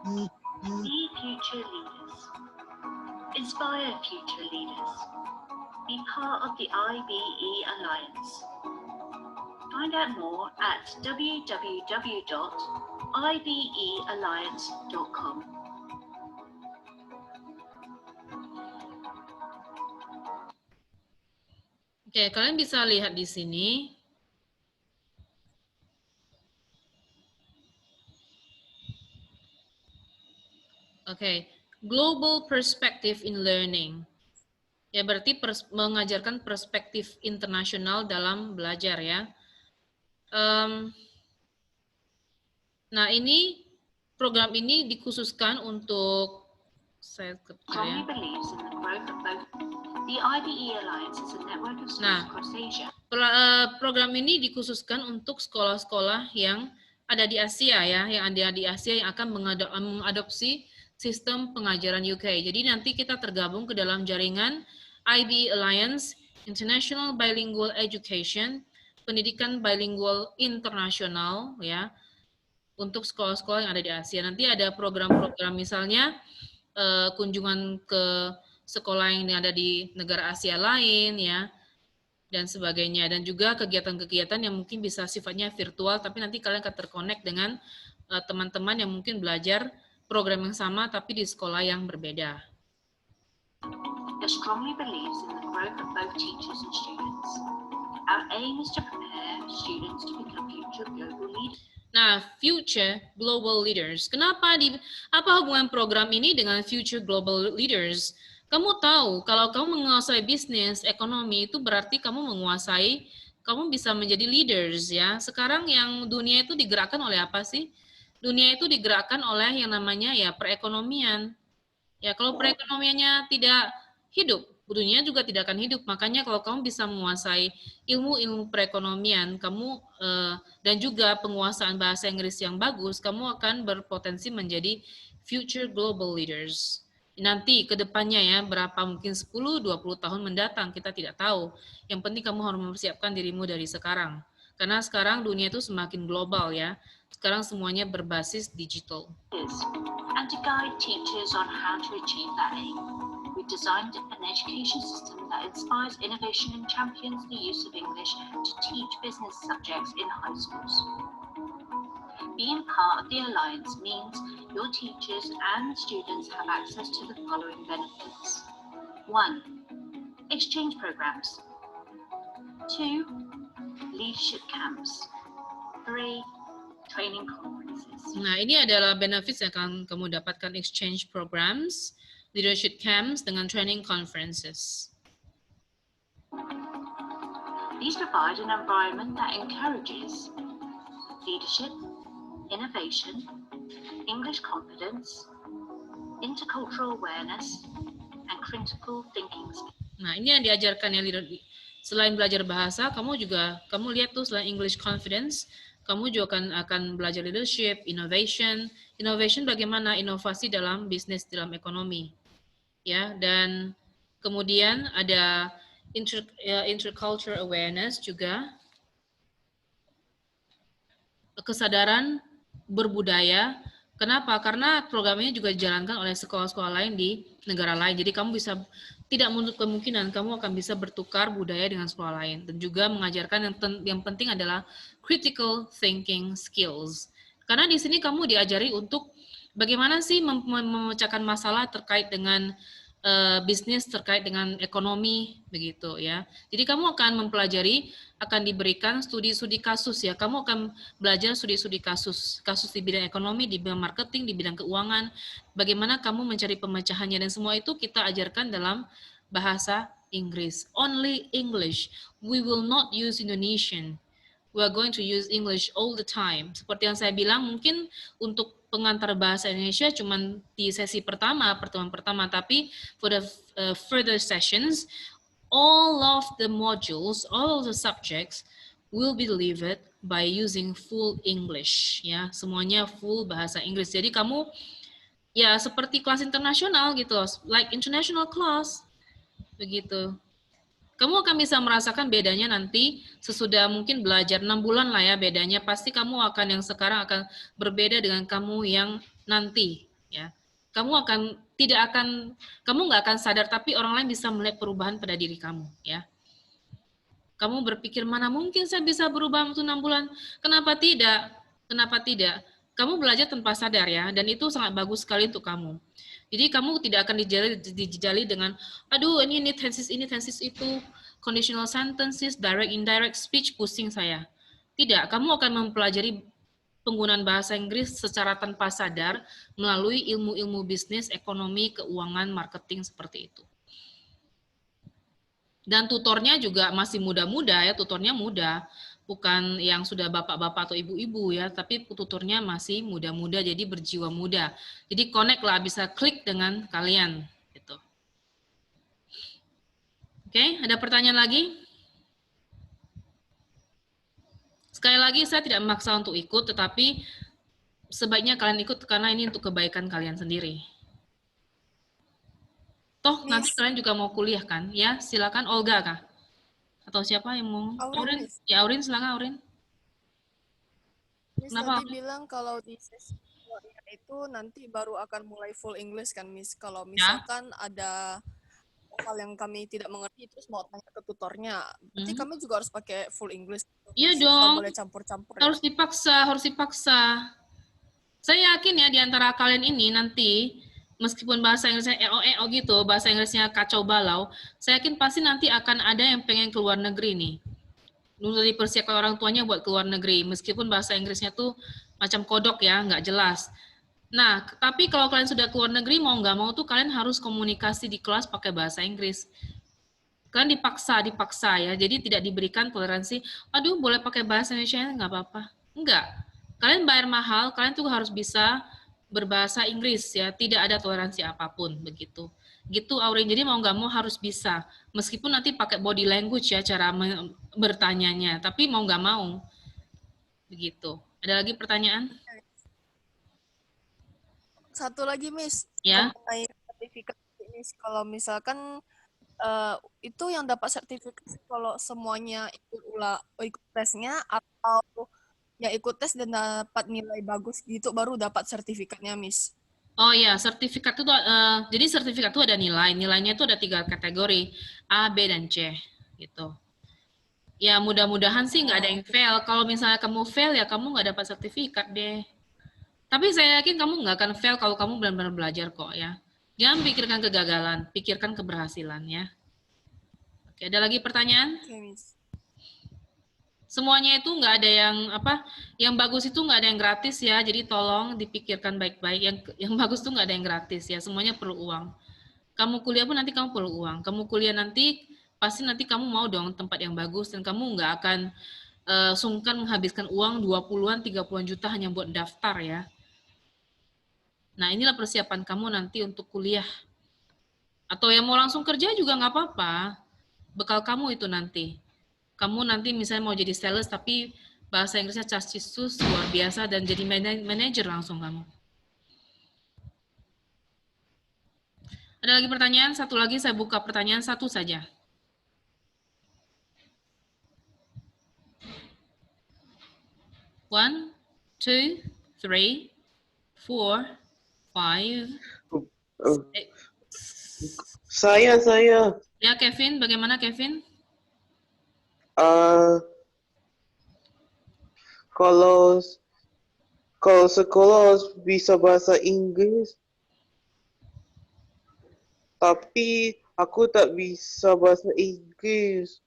Be future leaders. Inspire future leaders. Be part of the IBE Alliance. Find out more at www.ibealliance.com. Oke, kalian bisa lihat di sini. Oke, global perspective in learning. Ya, berarti mengajarkan perspektif internasional dalam belajar ya. Nah, ini program ini dikhususkan untuk saya Strongly believes in the growth of both. The IBE Alliance is a network of schools across Asia. Program ini dikhususkan untuk sekolah-sekolah yang ada di Asia ya, yang ada di Asia yang akan mengadopsi sistem pengajaran UK. Jadi nanti kita tergabung ke dalam jaringan IBE Alliance, International Bilingual Education, pendidikan bilingual internasional ya, untuk sekolah-sekolah yang ada di Asia. Nanti ada program-program misalnya kunjungan ke sekolah yang ada di negara Asia lain ya, dan sebagainya. Dan juga kegiatan-kegiatan yang mungkin bisa sifatnya virtual, tapi nanti kalian akan terkonek dengan teman-teman yang mungkin belajar program yang sama tapi di sekolah yang berbeda. It strongly believes in the growth of both teachers and students. Our aim is to prepare students to become future global leaders. Nah, future global leaders. Apa hubungan program ini dengan future global leaders? Kamu tahu kalau kamu menguasai bisnis, ekonomi itu berarti kamu bisa menjadi leaders ya. Sekarang yang dunia itu digerakkan oleh apa sih? Dunia itu digerakkan oleh yang namanya ya perekonomian. Ya, kalau perekonomiannya tidak hidup, dunia juga tidak akan hidup. Makanya kalau kamu bisa menguasai ilmu-ilmu perekonomian, kamu dan juga penguasaan bahasa Inggris yang bagus, kamu akan berpotensi menjadi future global leaders. Nanti ke depannya ya, berapa mungkin 10-20 tahun mendatang, kita tidak tahu. Yang penting kamu harus mempersiapkan dirimu dari sekarang. Karena sekarang dunia itu semakin global ya. Sekarang semuanya berbasis digital. And to guide teachers on how to achieve that aim, we designed an education system that inspires innovation and champions the use of English to teach business subjects in high schools. Being part of the Alliance means your teachers and students have access to the following benefits. 1. Exchange programs. 2. Leadership camps. 3. Training conferences. Nah, ini adalah benefits yang akan kamu dapatkan: exchange programs, leadership camps, dengan training conferences. These provide an environment that encourages leadership, innovation, English confidence, intercultural awareness, and critical thinking skills. Nah, ini yang diajarkan ya, selain belajar bahasa, kamu lihat tuh selain English confidence, kamu juga akan belajar leadership, innovation bagaimana inovasi dalam bisnis, dalam ekonomi. Ya, dan kemudian ada intercultural awareness juga, kesadaran berbudaya. Kenapa? Karena program ini juga dijalankan oleh sekolah-sekolah lain di negara lain. Jadi kamu bisa, tidak menutup kemungkinan kamu akan bisa bertukar budaya dengan sekolah lain. Dan juga mengajarkan yang penting adalah critical thinking skills. Karena di sini kamu diajari untuk bagaimana sih memecahkan masalah terkait dengan bisnis, terkait dengan ekonomi, begitu ya. Jadi kamu akan mempelajari, akan diberikan studi-studi kasus ya. Kamu akan belajar studi-studi kasus di bidang ekonomi, di bidang marketing, di bidang keuangan. Bagaimana kamu mencari pemecahannya, dan semua itu kita ajarkan dalam bahasa Inggris. Only English. We will not use Indonesian. we are going to use English all the time. Seperti yang saya bilang, mungkin untuk pengantar bahasa Indonesia cuma di sesi pertama, pertemuan pertama, tapi for the further sessions, all of the modules, all of the subjects will be delivered by using full English, ya, semuanya full bahasa Inggris. Jadi kamu ya seperti kelas internasional gitu loh, like international class, begitu. Kamu akan bisa merasakan bedanya nanti sesudah mungkin belajar 6 bulan lah ya bedanya. Pasti kamu akan yang sekarang akan berbeda dengan kamu yang nanti, ya. Kamu nggak akan sadar, tapi orang lain bisa melihat perubahan pada diri kamu, ya. Kamu berpikir, mana mungkin saya bisa berubah untuk 6 bulan? Kenapa tidak? Kenapa tidak? Kamu belajar tanpa sadar ya, dan itu sangat bagus sekali untuk kamu. Jadi kamu tidak akan dijali dengan, aduh ini tenses ini, tenses itu, conditional sentences, direct, indirect speech, pusing saya. Tidak, kamu akan mempelajari penggunaan bahasa Inggris secara tanpa sadar melalui ilmu-ilmu bisnis, ekonomi, keuangan, marketing, seperti itu. Dan tutornya juga masih muda-muda ya, tutornya muda. Bukan yang sudah bapak-bapak atau ibu-ibu ya, tapi tutornya masih muda-muda, jadi berjiwa muda. Jadi connect lah, bisa klik dengan kalian. Gitu. Oke, ada pertanyaan lagi? Sekali lagi, saya tidak memaksa untuk ikut, tetapi sebaiknya kalian ikut karena ini untuk kebaikan kalian sendiri. Toh, nanti kalian juga mau kuliah kan? Ya, silakan Olga kah? Atau siapa yang mau? Aurin. Ya, Aurin, silakan Aurin. Miss Kenapa? tadi bilang kalau di sesi itu nanti baru akan mulai full English kan, Miss. Kalau misalkan ada hal yang kami tidak mengerti terus mau tanya ke tutornya, berarti kami juga harus pakai full English. Iya Nggak dong. boleh campur-campur. Harus dipaksa, harus dipaksa. Saya yakin ya di antara kalian ini nanti meskipun bahasa Inggrisnya EO gitu, bahasa Inggrisnya kacau balau, saya yakin pasti nanti akan ada yang pengen keluar negeri nih. Udah dipersiapkan orang tuanya buat keluar negeri, meskipun bahasa Inggrisnya tuh macam kodok ya, nggak jelas. Nah, tapi kalau kalian sudah keluar negeri, mau nggak mau tuh kalian harus komunikasi di kelas pakai bahasa Inggris. Kalian dipaksa ya, jadi tidak diberikan toleransi, aduh boleh pakai bahasa Indonesia, nggak apa-apa. Enggak. Kalian bayar mahal, kalian tuh harus bisa berbahasa Inggris ya, tidak ada toleransi apapun begitu. Gitu Aurin, jadi mau nggak mau harus bisa. Meskipun nanti pakai body language ya cara bertanyanya, tapi mau nggak mau. Begitu. Ada lagi pertanyaan? Satu lagi, Miss. Ya. Mengenai sertifikat, Miss. Kalau misalkan itu yang dapat sertifikat kalau semuanya ikut tesnya atau yang ikut tes dan dapat nilai bagus gitu baru dapat sertifikatnya, Miss. Oh ya, sertifikat itu jadi sertifikat itu ada nilai. Nilainya itu ada 3 kategori, A, B, dan C gitu. Ya mudah-mudahan sih nggak ada yang fail. Kalau misalnya kamu fail ya kamu nggak dapat sertifikat deh. Tapi saya yakin kamu nggak akan fail kalau kamu benar-benar belajar kok ya. Jangan pikirkan kegagalan, pikirkan keberhasilan ya. Oke, ada lagi pertanyaan? Oke, Miss. Semuanya itu nggak ada yang bagus itu nggak ada yang gratis ya, jadi tolong dipikirkan baik-baik, yang bagus tuh nggak ada yang gratis ya, semuanya perlu uang. Kamu kuliah pun nanti kamu perlu uang, kamu kuliah nanti, pasti nanti kamu mau dong tempat yang bagus, dan kamu nggak akan sungkan menghabiskan uang 20-an, 30-an juta hanya buat daftar ya. Nah inilah persiapan kamu nanti untuk kuliah. Atau yang mau langsung kerja juga nggak apa-apa, bekal kamu itu nanti. Kamu nanti misalnya mau jadi sales tapi bahasa Inggrisnya cacisus luar biasa dan jadi manajer langsung kamu. Ada lagi pertanyaan? Satu lagi saya buka pertanyaan satu saja. One, two, three, four, five, six. Saya. Ya Kevin, bagaimana Kevin? Kalau sekolah bisa bahasa Inggris, tapi aku tak bisa bahasa Inggris.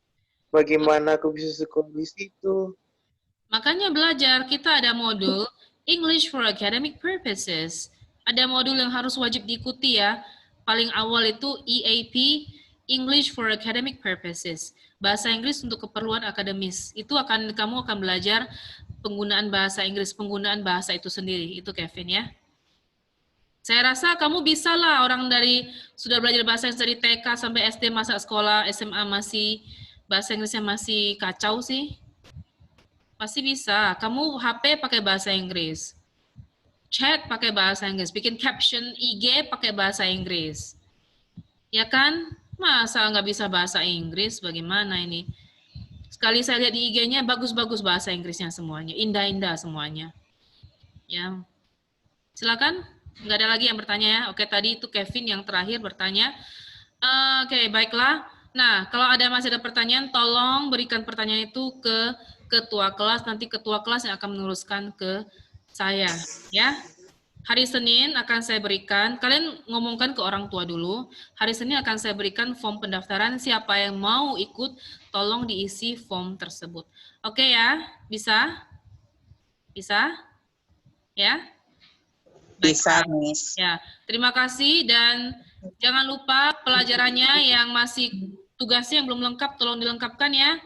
Bagaimana aku bisa sekolah di situ? Makanya belajar, kita ada modul English for Academic Purposes. Ada modul yang harus wajib diikuti ya. Paling awal itu EAP, English for academic purposes. Bahasa Inggris untuk keperluan akademis. Itu kamu akan belajar penggunaan bahasa Inggris, penggunaan bahasa itu sendiri. Itu Kevin ya. Saya rasa kamu bisa lah, orang sudah belajar bahasa Inggris dari TK sampai SD, masa sekolah, SMA masih bahasa Inggrisnya masih kacau sih. Pasti bisa. Kamu HP pakai bahasa Inggris. Chat pakai bahasa Inggris. Bikin caption IG pakai bahasa Inggris. Ya kan? Masa nggak bisa bahasa Inggris? Bagaimana ini? Sekali saya lihat di IG-nya, bagus-bagus bahasa Inggrisnya semuanya. Indah-indah semuanya. Ya. Silakan. Nggak ada lagi yang bertanya ya. Oke, tadi itu Kevin yang terakhir bertanya. Oke, baiklah. Nah, kalau masih ada pertanyaan, tolong berikan pertanyaan itu ke ketua kelas. Nanti ketua kelas yang akan meneruskan ke saya. Ya. Hari Senin akan saya berikan, kalian ngomongkan ke orang tua dulu, hari Senin akan saya berikan form pendaftaran, siapa yang mau ikut, tolong diisi form tersebut. Oke ya, bisa? Bisa? Ya? Bisa, Miss. Ya, terima kasih dan jangan lupa pelajarannya yang masih tugasnya yang belum lengkap, tolong dilengkapkan ya.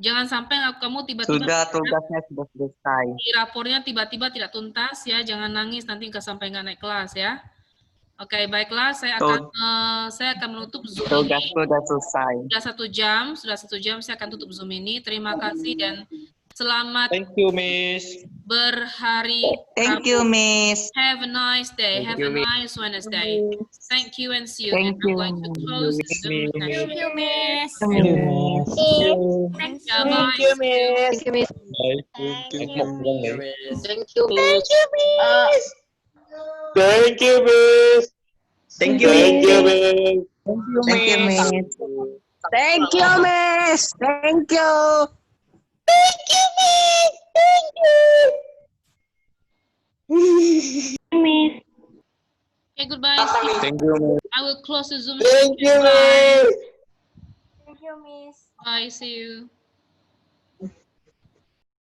Jangan sampai kamu tiba-tiba Tugasnya sudah selesai. di rapornya tiba-tiba tidak tuntas ya, jangan nangis nanti sampai nggak naik kelas ya. Oke, baiklah, saya akan menutup Zoom Tugas ini. sudah selesai. Sudah satu jam saya akan tutup Zoom ini. Terima kasih dan selamat Thank you, Miss. berhari Thank you, Rabu. Miss. Have a nice day. Have a nice Wednesday. Thank you and see you again. I'm going to close the Zoom session. Thank you, Miss. Yeah, bye. Thank you, Miss. Thank you, Miss. Thank you, Miss. Thank you, Miss. Thank you, Miss. Thank you, Thank you, Miss. Miss. Thank you, Miss. Thank you, Miss. Thank you. Okay, goodbye. Thank you, Miss. I will close the Zoom Thank you, session. Bye. Miss. Thank you, Miss. Bye. See you.